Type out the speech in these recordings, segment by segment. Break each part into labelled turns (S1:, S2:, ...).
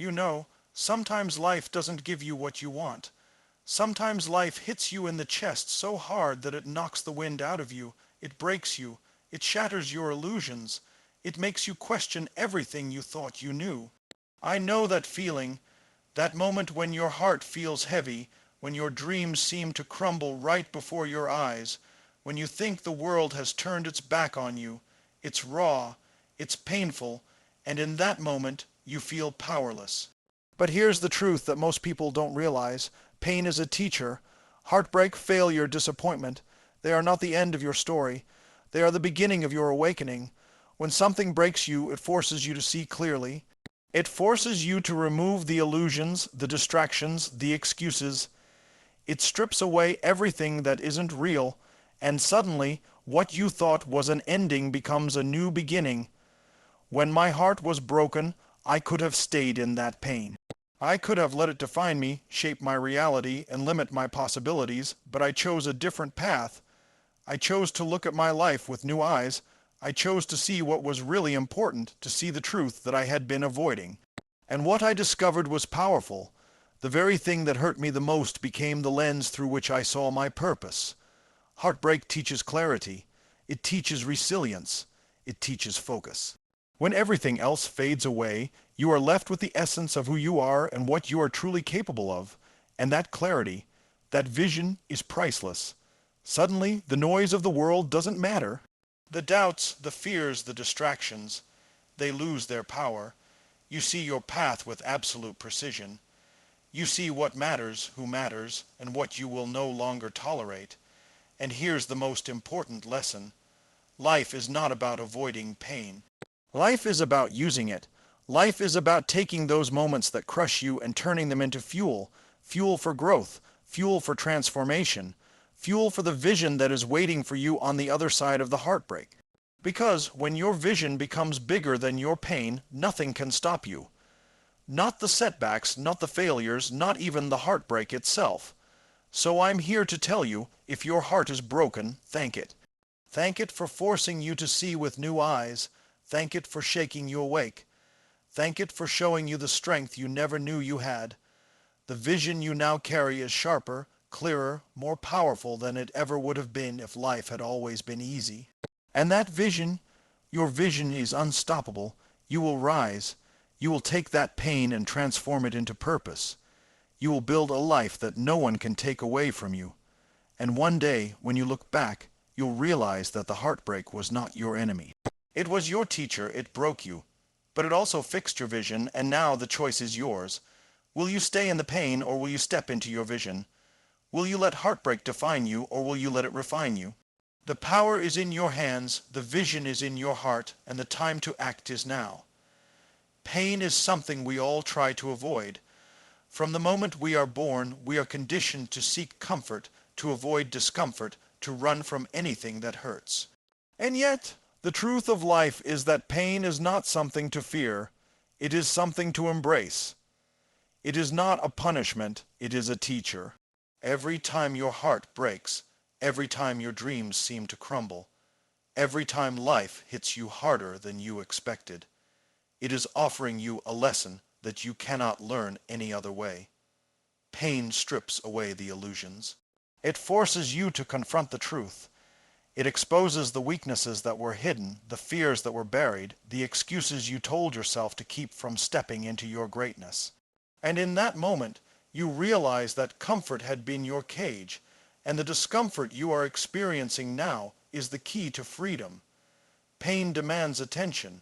S1: You know, sometimes life doesn't give you what you want. Sometimes life hits you in the chest so hard that it knocks the wind out of you, it breaks you, it shatters your illusions, it makes you question everything you thought you knew. I know that feeling, that moment when your heart feels heavy, when your dreams seem to crumble right before your eyes, when you think the world has turned its back on you. It's raw, it's painful, and in that moment you feel powerless. But here's the truth that most people don't realize. Pain is a teacher. Heartbreak, failure, disappointment, they are not the end of your story. They are the beginning of your awakening. When something breaks you, it forces you to see clearly. It forces you to remove the illusions, the distractions, the excuses. It strips away everything that isn't real, and suddenly what you thought was an ending becomes a new beginning. When my heart was broken, I could have stayed in that pain. I could have let it define me, shape my reality, and limit my possibilities, but I chose a different path. I chose to look at my life with new eyes. I chose to see what was really important, to see the truth that I had been avoiding. And what I discovered was powerful. The very thing that hurt me the most became the lens through which I saw my purpose. Heartbreak teaches clarity. It teaches resilience. It teaches focus. When everything else fades away, you are left with the essence of who you are and what you are truly capable of. And that clarity, that vision is priceless. Suddenly, the noise of the world doesn't matter. The doubts, the fears, the distractions, they lose their power. You see your path with absolute precision. You see what matters, who matters, and what you will no longer tolerate. And here's the most important lesson. Life is not about avoiding pain. Life is about using it. Life is about taking those moments that crush you and turning them into fuel. Fuel for growth, fuel for transformation, fuel for the vision that is waiting for you on the other side of the heartbreak. Because when your vision becomes bigger than your pain, nothing can stop you. Not the setbacks, not the failures, not even the heartbreak itself. So I'm here to tell you, if your heart is broken, thank it. Thank it for forcing you to see with new eyes. Thank it for shaking you awake. Thank it for showing you the strength you never knew you had. The vision you now carry is sharper, clearer, more powerful than it ever would have been if life had always been easy. And that vision, your vision is unstoppable. You will rise. You will take that pain and transform it into purpose. You will build a life that no one can take away from you. And one day, when you look back, you'll realize that the heartbreak was not your enemy. It was your teacher, it broke you. But it also fixed your vision, and now the choice is yours. Will you stay in the pain, or will you step into your vision? Will you let heartbreak define you, or will you let it refine you? The power is in your hands, the vision is in your heart, and the time to act is now. Pain is something we all try to avoid. From the moment we are born, we are conditioned to seek comfort, to avoid discomfort, to run from anything that hurts. And yet, the truth of life is that pain is not something to fear. It is something to embrace. It is not a punishment, it is a teacher. Every time your heart breaks, every time your dreams seem to crumble, every time life hits you harder than you expected, it is offering you a lesson that you cannot learn any other way. Pain strips away the illusions. It forces you to confront the truth. It exposes the weaknesses that were hidden, the fears that were buried, the excuses you told yourself to keep from stepping into your greatness. And in that moment, you realize that comfort had been your cage, and the discomfort you are experiencing now is the key to freedom. Pain demands attention.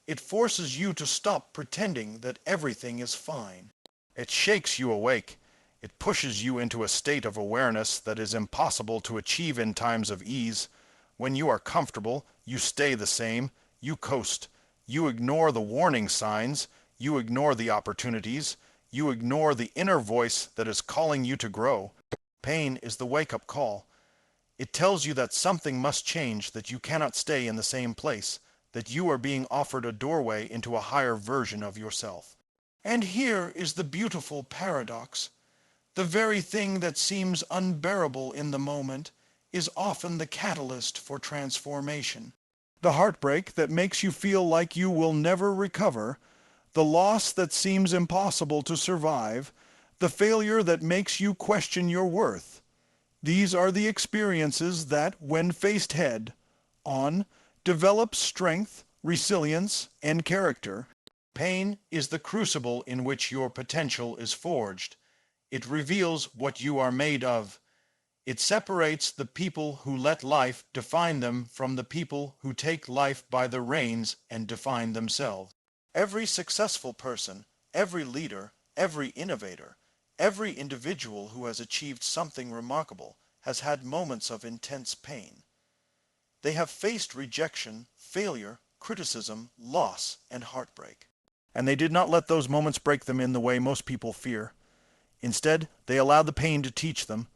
S1: It forces you to stop pretending that everything is fine. It shakes you awake. It pushes you into a state of awareness that is impossible to achieve in times of ease. When you are comfortable, you stay the same. You coast. You ignore the warning signs. You ignore the opportunities. You ignore the inner voice that is calling you to grow. Pain is the wake-up call. It tells you that something must change, that you cannot stay in the same place, that you are being offered a doorway into a higher version of yourself. And here is the beautiful paradox. The very thing that seems unbearable in the moment is often the catalyst for transformation. The heartbreak that makes you feel like you will never recover, the loss that seems impossible to survive, the failure that makes you question your worth. These are the experiences that, when faced head on, develop strength, resilience, and character. Pain is the crucible in which your potential is forged. It reveals what you are made of. It separates the people who let life define them from the people who take life by the reins and define themselves. Every successful person, every leader, every innovator, every individual who has achieved something remarkable has had moments of intense pain. They have faced rejection, failure, criticism, loss, and heartbreak. And they did not let those moments break them in the way most people fear. Instead, they allowed the pain to teach them.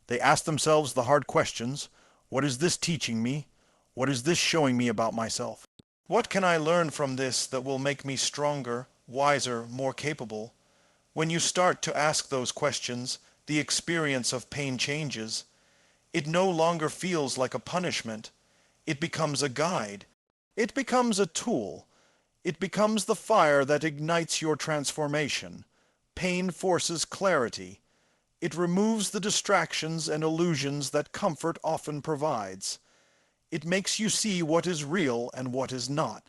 S1: They asked themselves the hard questions. What is this teaching me? What is this showing me about myself? What can I learn from this that will make me stronger, wiser, more capable? When you start to ask those questions, the experience of pain changes. It no longer feels like a punishment. It becomes a guide. It becomes a tool. It becomes the fire that ignites your transformation. Pain forces clarity. It removes the distractions and illusions that comfort often provides. It makes you see what is real and what is not.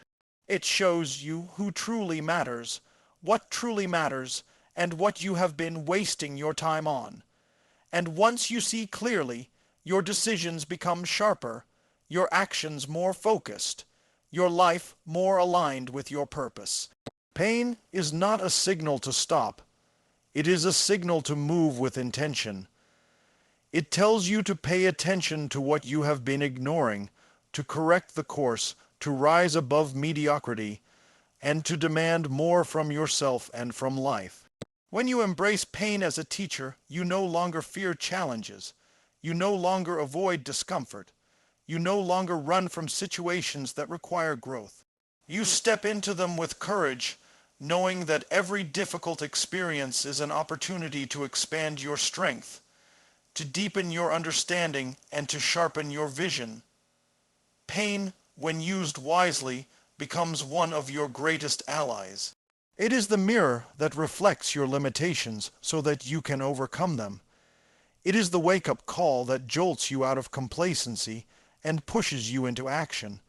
S1: It shows you who truly matters, what truly matters, and what you have been wasting your time on. And once you see clearly, your decisions become sharper, your actions more focused, your life more aligned with your purpose. Pain is not a signal to stop. It is a signal to move with intention. It tells you to pay attention to what you have been ignoring, to correct the course, to rise above mediocrity, and to demand more from yourself and from life. When you embrace pain as a teacher, you no longer fear challenges. You no longer avoid discomfort. You no longer run from situations that require growth. You step into them with courage, knowing that every difficult experience is an opportunity to expand your strength, to deepen your understanding, and to sharpen your vision. Pain, when used wisely, becomes one of your greatest allies. It is the mirror that reflects your limitations so that you can overcome them. It is the wake-up call that jolts you out of complacency and pushes you into action.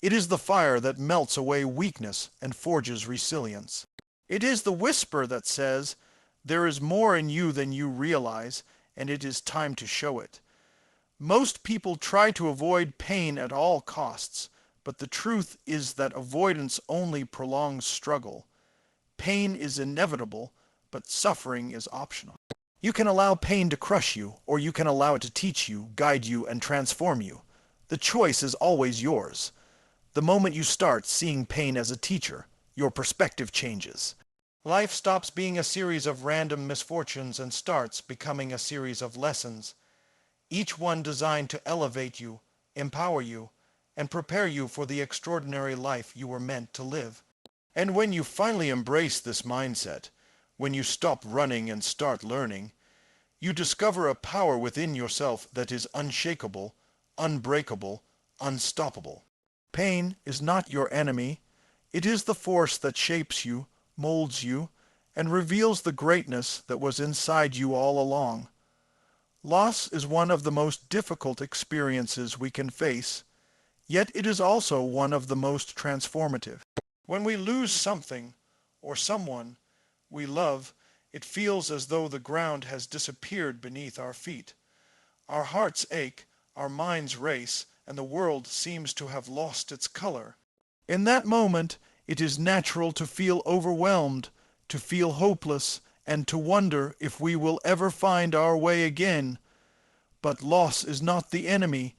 S1: It is the fire that melts away weakness and forges resilience. It is the whisper that says, "There is more in you than you realize, and it is time to show it." Most people try to avoid pain at all costs, but the truth is that avoidance only prolongs struggle. Pain is inevitable, but suffering is optional. You can allow pain to crush you, or you can allow it to teach you, guide you, and transform you. The choice is always yours. The moment you start seeing pain as a teacher, your perspective changes. Life stops being a series of random misfortunes and starts becoming a series of lessons, each one designed to elevate you, empower you, and prepare you for the extraordinary life you were meant to live. And when you finally embrace this mindset, when you stop running and start learning, you discover a power within yourself that is unshakable, unbreakable, unstoppable. Pain is not your enemy. It is the force that shapes you, molds you, and reveals the greatness that was inside you all along. Loss is one of the most difficult experiences we can face, yet it is also one of the most transformative. When we lose something or someone we love, it feels as though the ground has disappeared beneath our feet. Our hearts ache, our minds race, and the world seems to have lost its color. In that moment, it is natural to feel overwhelmed, to feel hopeless, and to wonder if we will ever find our way again. But loss is not the enemy.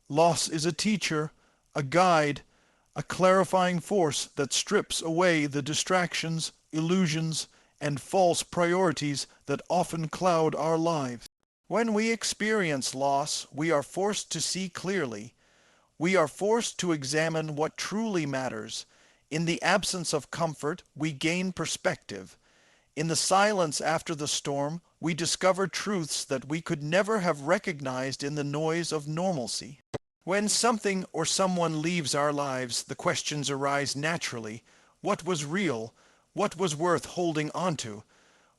S1: Loss is a teacher, a guide, a clarifying force that strips away the distractions, illusions, and false priorities that often cloud our lives. When we experience loss, we are forced to see clearly. We are forced to examine what truly matters. In the absence of comfort, we gain perspective. In the silence after the storm, we discover truths that we could never have recognized in the noise of normalcy. When something or someone leaves our lives, the questions arise naturally. What was real? What was worth holding onto?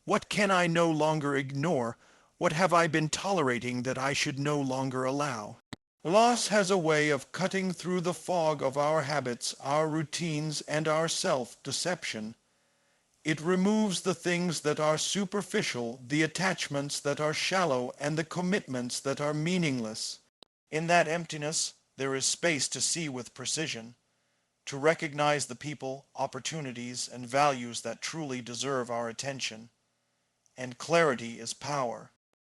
S1: What can I no longer ignore? What have I been tolerating that I should no longer allow? Loss has a way of cutting through the fog of our habits, our routines, and our self-deception. It removes the things that are superficial, the attachments that are shallow, and the commitments that are meaningless. In that emptiness, there is space to see with precision, to recognize the people, opportunities, and values that truly deserve our attention. And clarity is power.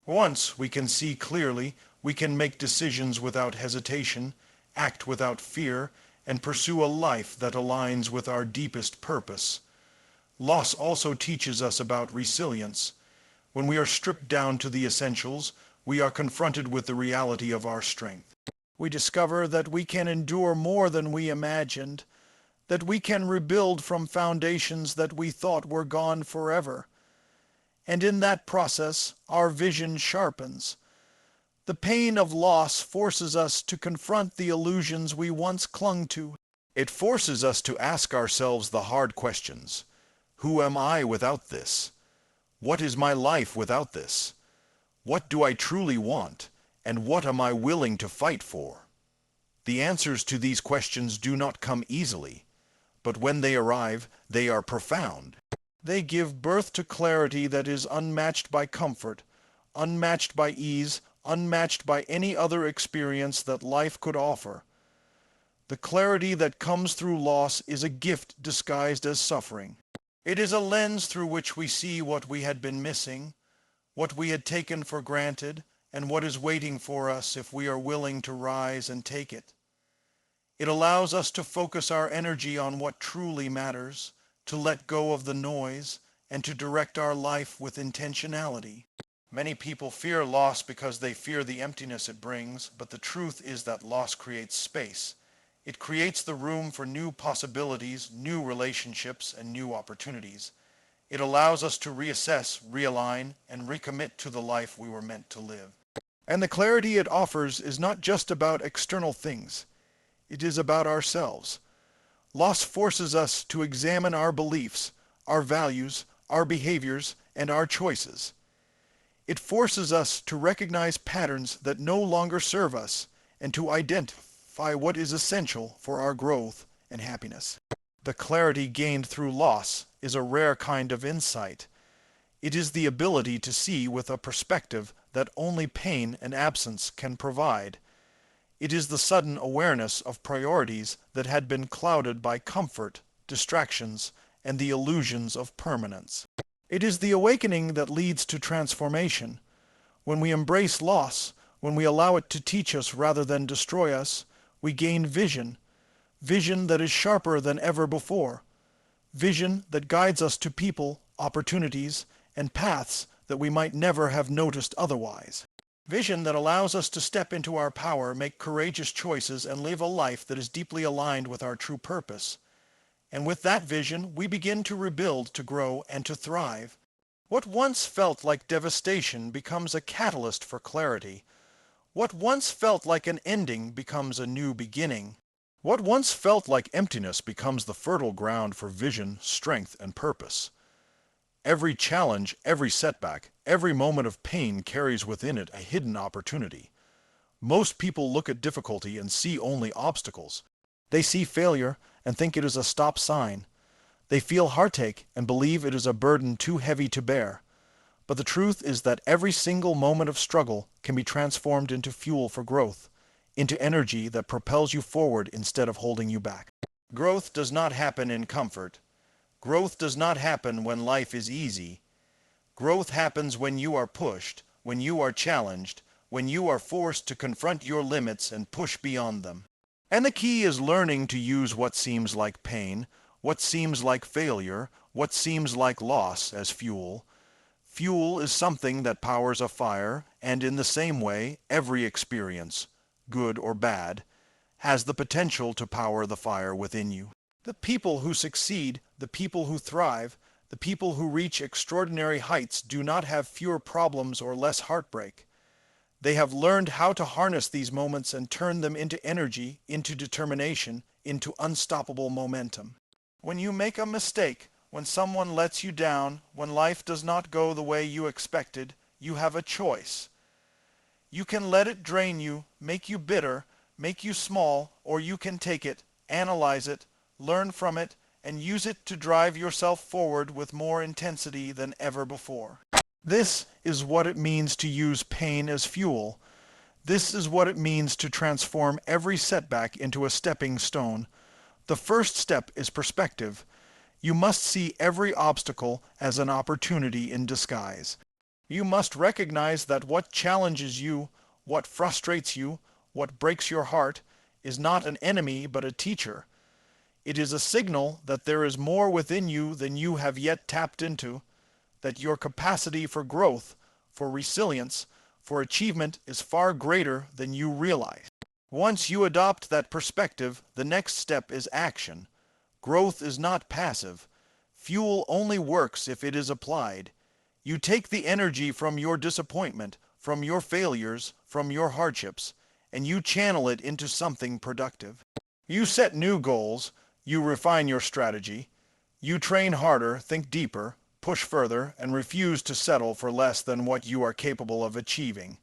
S1: Once we can see clearly, we can make decisions without hesitation, act without fear, and pursue a life that aligns with our deepest purpose. Loss also teaches us about resilience. When we are stripped down to the essentials, we are confronted with the reality of our strength. We discover that we can endure more than we imagined, that we can rebuild from foundations that we thought were gone forever. And in that process, our vision sharpens. The pain of loss forces us to confront the illusions we once clung to. It forces us to ask ourselves the hard questions. Who am I without this? What is my life without this? What do I truly want, and what am I willing to fight for? The answers to these questions do not come easily, but when they arrive, they are profound. They give birth to clarity that is unmatched by comfort, unmatched by ease, unmatched by any other experience that life could offer. The clarity that comes through loss is a gift disguised as suffering. It is a lens through which we see what we had been missing, what we had taken for granted, and what is waiting for us if we are willing to rise and take it. It allows us to focus our energy on what truly matters, to let go of the noise, and to direct our life with intentionality. Many people fear loss because they fear the emptiness it brings, but the truth is that loss creates space. It creates the room for new possibilities, new relationships, and new opportunities. It allows us to reassess, realign, and recommit to the life we were meant to live. And the clarity it offers is not just about external things. It is about ourselves. Loss forces us to examine our beliefs, our values, our behaviors, and our choices. It forces us to recognize patterns that no longer serve us and to identify what is essential for our growth and happiness. The clarity gained through loss is a rare kind of insight. It is the ability to see with a perspective that only pain and absence can provide. It is the sudden awareness of priorities that had been clouded by comfort, distractions, and the illusions of permanence. It is the awakening that leads to transformation. When we embrace loss, when we allow it to teach us rather than destroy us, we gain vision, vision that is sharper than ever before, vision that guides us to people, opportunities, and paths that we might never have noticed otherwise. Vision that allows us to step into our power, make courageous choices, and live a life that is deeply aligned with our true purpose. And with that vision, we begin to rebuild, to grow, and to thrive. What once felt like devastation becomes a catalyst for clarity. What once felt like an ending becomes a new beginning. What once felt like emptiness becomes the fertile ground for vision, strength, and purpose. Every challenge, every setback, every moment of pain carries within it a hidden opportunity. Most people look at difficulty and see only obstacles. They see failure and think it is a stop sign. They feel heartache and believe it is a burden too heavy to bear. But the truth is that every single moment of struggle can be transformed into fuel for growth, into energy that propels you forward instead of holding you back. Growth does not happen in comfort. Growth does not happen when life is easy. Growth happens when you are pushed, when you are challenged, when you are forced to confront your limits and push beyond them. And the key is learning to use what seems like pain, what seems like failure, what seems like loss as fuel. Fuel is something that powers a fire, and in the same way, every experience, good or bad, has the potential to power the fire within you. The people who succeed, the people who thrive, the people who reach extraordinary heights do not have fewer problems or less heartbreak. They have learned how to harness these moments and turn them into energy, into determination, into unstoppable momentum. When you make a mistake, when someone lets you down, when life does not go the way you expected, you have a choice. You can let it drain you, make you bitter, make you small, or you can take it, analyze it, learn from it, and use it to drive yourself forward with more intensity than ever before. This is what it means to use pain as fuel. This is what it means to transform every setback into a stepping stone. The first step is perspective. You must see every obstacle as an opportunity in disguise. You must recognize that what challenges you, what frustrates you, what breaks your heart, is not an enemy but a teacher. It is a signal that there is more within you than you have yet tapped into, that your capacity for growth, for resilience, for achievement is far greater than you realize. Once you adopt that perspective, the next step is action. Growth is not passive. Fuel only works if it is applied. You take the energy from your disappointment, from your failures, from your hardships, and you channel it into something productive. You set new goals, you refine your strategy, you train harder, think deeper, push further, and refuse to settle for less than what you are capable of achieving.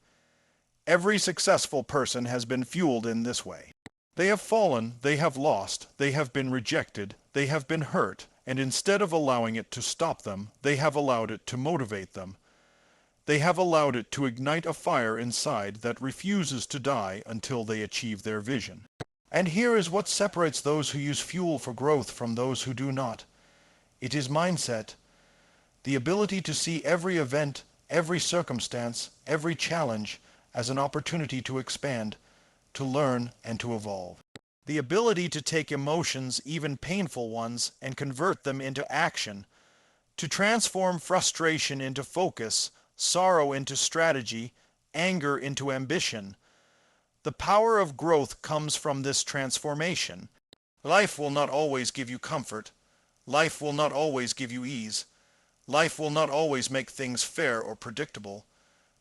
S1: Every successful person has been fueled in this way. They have fallen, they have lost, they have been rejected, they have been hurt, and instead of allowing it to stop them, they have allowed it to motivate them. They have allowed it to ignite a fire inside that refuses to die until they achieve their vision. And here is what separates those who use fuel for growth from those who do not. It is mindset. The ability to see every event, every circumstance, every challenge as an opportunity to expand, to learn, and to evolve. The ability to take emotions, even painful ones, and convert them into action, to transform frustration into focus, sorrow into strategy, anger into ambition. The power of growth comes from this transformation. Life will not always give you comfort. Life will not always give you ease. Life will not always make things fair or predictable.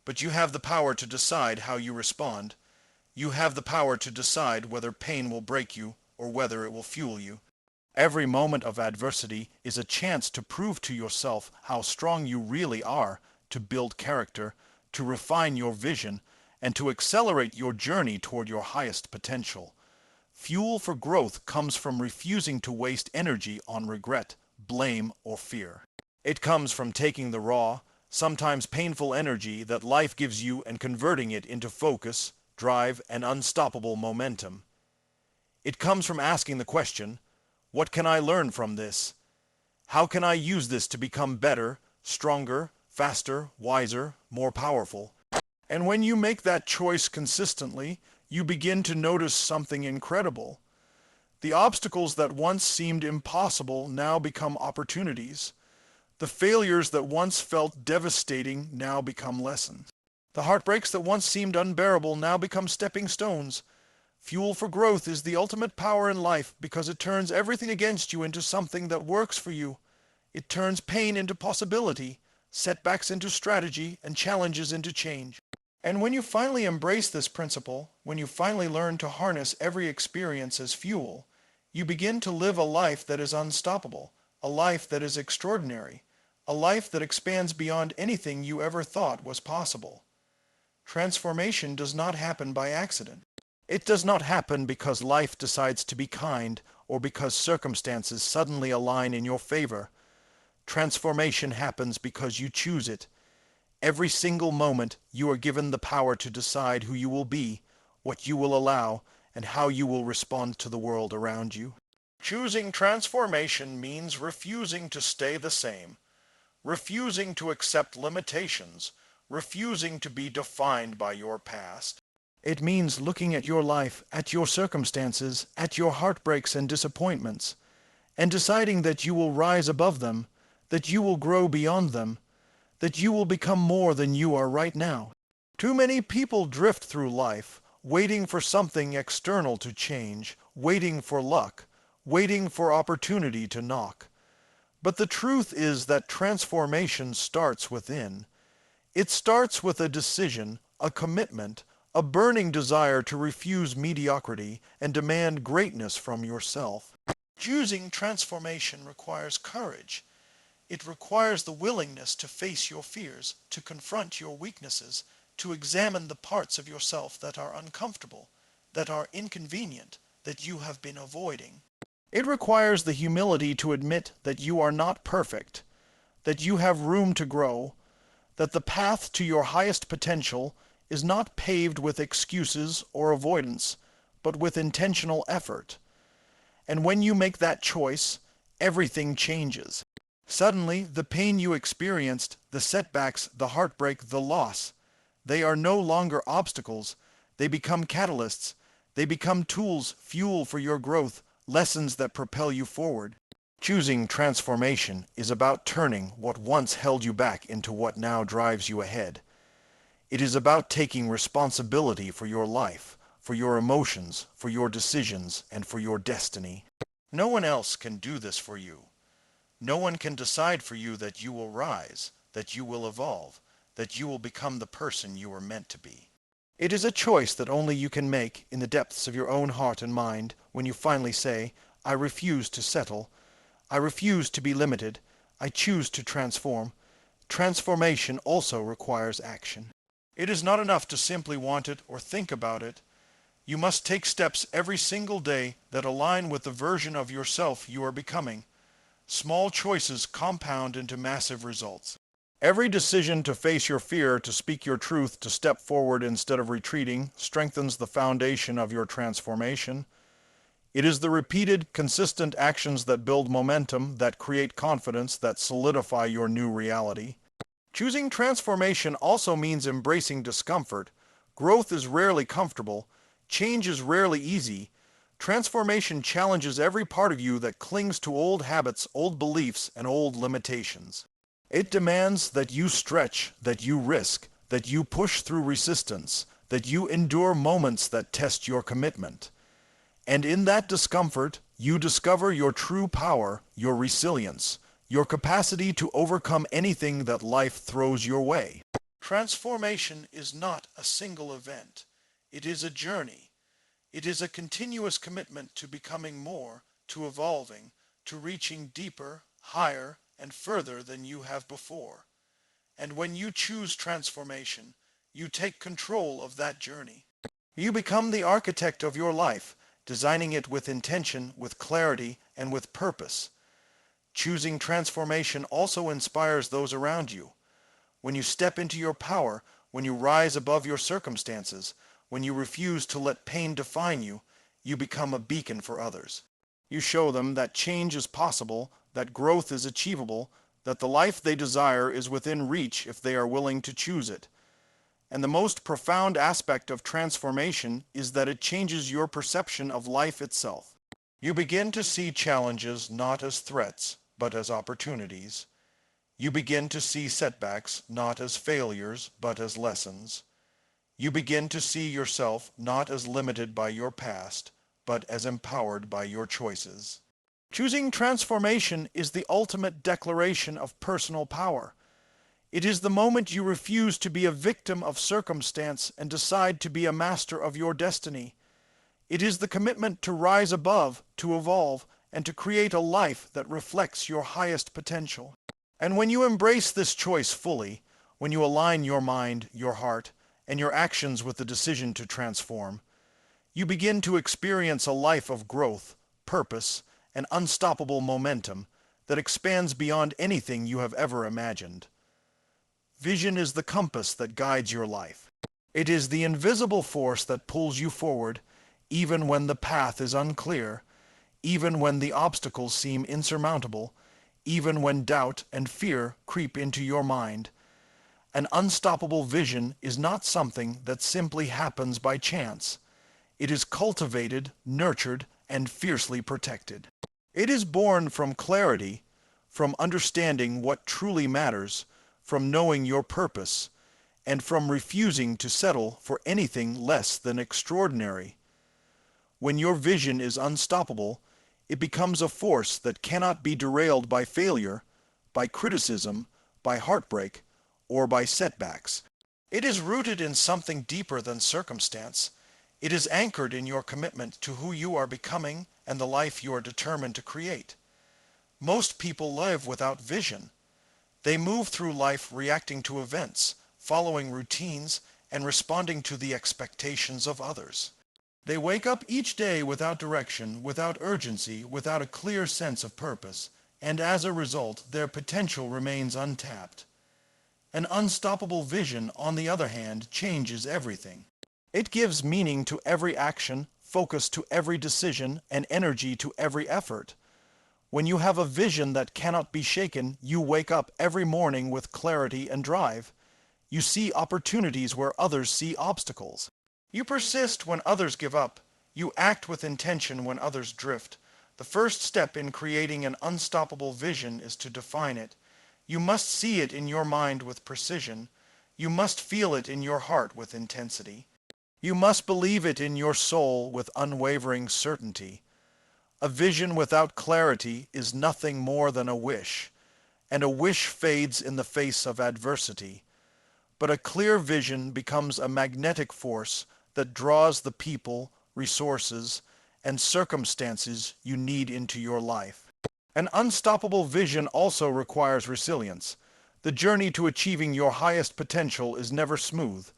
S1: But you have the power to decide how you respond. You have the power to decide whether pain will break you or whether it will fuel you. Every moment of adversity is a chance to prove to yourself how strong you really are, to build character, to refine your vision, and to accelerate your journey toward your highest potential. Fuel for growth comes from refusing to waste energy on regret, blame, or fear. It comes from taking the raw, sometimes painful energy that life gives you and converting it into focus, drive, and unstoppable momentum. It comes from asking the question, what can I learn from this? How can I use this to become better, stronger, faster, wiser, more powerful? And when you make that choice consistently, you begin to notice something incredible. The obstacles that once seemed impossible now become opportunities. The failures that once felt devastating now become lessons. The heartbreaks that once seemed unbearable now become stepping stones. Fuel for growth is the ultimate power in life because it turns everything against you into something that works for you. It turns pain into possibility, setbacks into strategy, and challenges into change. And when you finally embrace this principle, when you finally learn to harness every experience as fuel, you begin to live a life that is unstoppable, a life that is extraordinary, a life that expands beyond anything you ever thought was possible. Transformation does not happen by accident. It does not happen because life decides to be kind or because circumstances suddenly align in your favor. Transformation happens because you choose it. Every single moment you are given the power to decide who you will be, what you will allow, and how you will respond to the world around you. Choosing transformation means refusing to stay the same, refusing to accept limitations, refusing to be defined by your past. It means looking at your life, at your circumstances, at your heartbreaks and disappointments, and deciding that you will rise above them, that you will grow beyond them, that you will become more than you are right now. Too many people drift through life, waiting for something external to change, waiting for luck, waiting for opportunity to knock. But the truth is that transformation starts within. It starts with a decision, a commitment, a burning desire to refuse mediocrity and demand greatness from yourself. Choosing transformation requires courage. It requires the willingness to face your fears, to confront your weaknesses, to examine the parts of yourself that are uncomfortable, that are inconvenient, that you have been avoiding. It requires the humility to admit that you are not perfect, that you have room to grow, that the path to your highest potential is not paved with excuses or avoidance, but with intentional effort. And when you make that choice, everything changes. Suddenly, the pain you experienced, the setbacks, the heartbreak, the loss, they are no longer obstacles. They become catalysts. They become tools, fuel for your growth, lessons that propel you forward. Choosing transformation is about turning what once held you back into what now drives you ahead. It is about taking responsibility for your life, for your emotions, for your decisions, and for your destiny. No one else can do this for you. No one can decide for you that you will rise, that you will evolve, that you will become the person you were meant to be. It is a choice that only you can make in the depths of your own heart and mind when you finally say, I refuse to settle, I refuse to be limited, I choose to transform. Transformation also requires action. It is not enough to simply want it or think about it. You must take steps every single day that align with the version of yourself you are becoming. Small choices compound into massive results. Every decision to face your fear, to speak your truth, to step forward instead of retreating, strengthens the foundation of your transformation. It is the repeated, consistent actions that build momentum, that create confidence, that solidify your new reality. Choosing transformation also means embracing discomfort. Growth is rarely comfortable. Change is rarely easy. Transformation challenges every part of you that clings to old habits, old beliefs, and old limitations. It demands that you stretch, that you risk, that you push through resistance, that you endure moments that test your commitment. And in that discomfort, you discover your true power, your resilience, your capacity to overcome anything that life throws your way. Transformation is not a single event. It is a journey. It is a continuous commitment to becoming more, to evolving, to reaching deeper, higher, and further than you have before. And when you choose transformation, you take control of that journey. You become the architect of your life, designing it with intention, with clarity, and with purpose. Choosing transformation also inspires those around you. When you step into your power, when you rise above your circumstances, when you refuse to let pain define you, you become a beacon for others. You show them that change is possible, that growth is achievable, that the life they desire is within reach if they are willing to choose it. And the most profound aspect of transformation is that it changes your perception of life itself. You begin to see challenges not as threats, but as opportunities. You begin to see setbacks not as failures, but as lessons. You begin to see yourself not as limited by your past, but as empowered by your choices. Choosing transformation is the ultimate declaration of personal power. It is the moment you refuse to be a victim of circumstance and decide to be a master of your destiny. It is the commitment to rise above, to evolve, and to create a life that reflects your highest potential. And when you embrace this choice fully, when you align your mind, your heart, and your actions with the decision to transform, you begin to experience a life of growth, purpose, and unstoppable momentum that expands beyond anything you have ever imagined. Vision is the compass that guides your life. It is the invisible force that pulls you forward, even when the path is unclear, even when the obstacles seem insurmountable, even when doubt and fear creep into your mind. An unstoppable vision is not something that simply happens by chance. It is cultivated, nurtured, and fiercely protected. It is born from clarity, from understanding what truly matters, from knowing your purpose, and from refusing to settle for anything less than extraordinary. When your vision is unstoppable, it becomes a force that cannot be derailed by failure, by criticism, by heartbreak, or by setbacks. It is rooted in something deeper than circumstance. It is anchored in your commitment to who you are becoming and the life you are determined to create. Most people live without vision. They move through life reacting to events, following routines, and responding to the expectations of others. They wake up each day without direction, without urgency, without a clear sense of purpose, and as a result, their potential remains untapped. An unstoppable vision, on the other hand, changes everything. It gives meaning to every action, focus to every decision, and energy to every effort. When you have a vision that cannot be shaken, you wake up every morning with clarity and drive. You see opportunities where others see obstacles. You persist when others give up. You act with intention when others drift. The first step in creating an unstoppable vision is to define it. You must see it in your mind with precision. You must feel it in your heart with intensity. You must believe it in your soul with unwavering certainty. A vision without clarity is nothing more than a wish, and a wish fades in the face of adversity. But a clear vision becomes a magnetic force that draws the people, resources, and circumstances you need into your life. An unstoppable vision also requires resilience. The journey to achieving your highest potential is never smooth.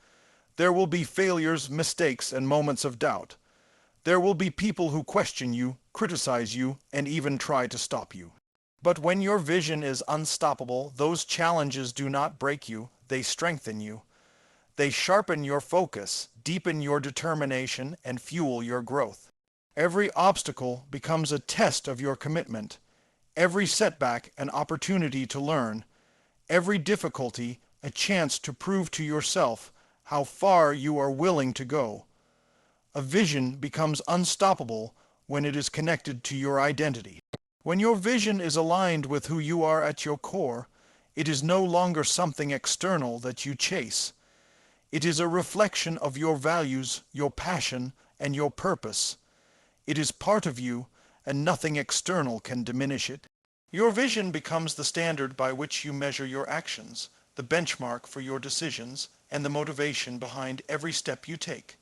S1: There will be failures, mistakes, and moments of doubt. There will be people who question you, criticize you, and even try to stop you. But when your vision is unstoppable, those challenges do not break you, they strengthen you. They sharpen your focus, deepen your determination, and fuel your growth. Every obstacle becomes a test of your commitment. Every setback an opportunity to learn. Every difficulty a chance to prove to yourself how far you are willing to go. A vision becomes unstoppable when it is connected to your identity. When your vision is aligned with who you are at your core, it is no longer something external that you chase. It is a reflection of your values, your passion, and your purpose. It is part of you, and nothing external can diminish it. Your vision becomes the standard by which you measure your actions, the benchmark for your decisions, and the motivation behind every step you take.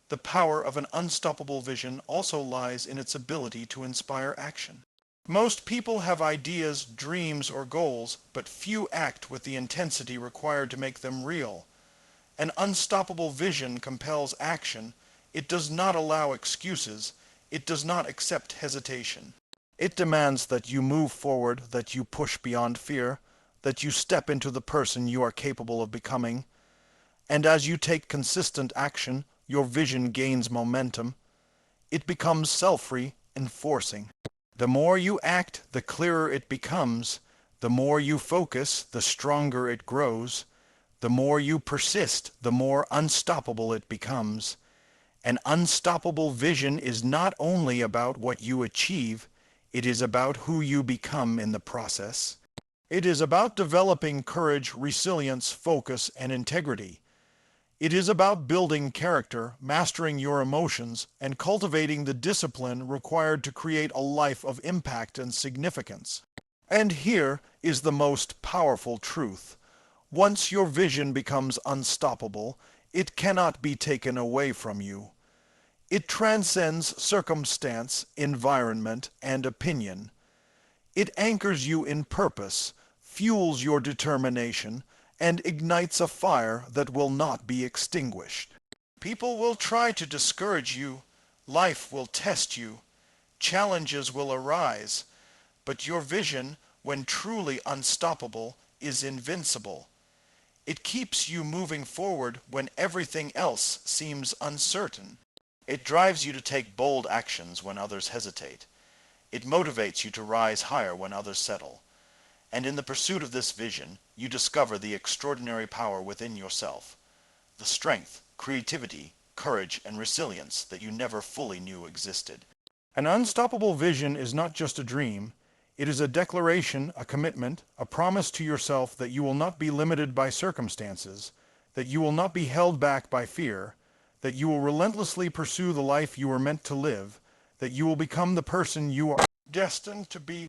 S1: The power of an unstoppable vision also lies in its ability to inspire action. Most people have ideas, dreams, or goals, but few act with the intensity required to make them real. An unstoppable vision compels action. It does not allow excuses. It does not accept hesitation. It demands that you move forward, that you push beyond fear, that you step into the person you are capable of becoming. And as you take consistent action, your vision gains momentum. It becomes self-reinforcing. The more you act, the clearer it becomes. The more you focus, the stronger it grows. The more you persist, the more unstoppable it becomes. An unstoppable vision is not only about what you achieve, it is about who you become in the process. It is about developing courage, resilience, focus, and integrity. It is about building character, mastering your emotions, and cultivating the discipline required to create a life of impact and significance. And here is the most powerful truth. Once your vision becomes unstoppable, it cannot be taken away from you. It transcends circumstance, environment, and opinion. It anchors you in purpose, fuels your determination, and ignites a fire that will not be extinguished. People will try to discourage you. Life will test you. Challenges will arise. But your vision, when truly unstoppable, is invincible. It keeps you moving forward when everything else seems uncertain. It drives you to take bold actions when others hesitate. It motivates you to rise higher when others settle. And in the pursuit of this vision, you discover the extraordinary power within yourself, the strength, creativity, courage, and resilience that you never fully knew existed. An unstoppable vision is not just a dream. It is a declaration, a commitment, a promise to yourself that you will not be limited by circumstances, that you will not be held back by fear, that you will relentlessly pursue the life you were meant to live, that you will become the person you are destined to be.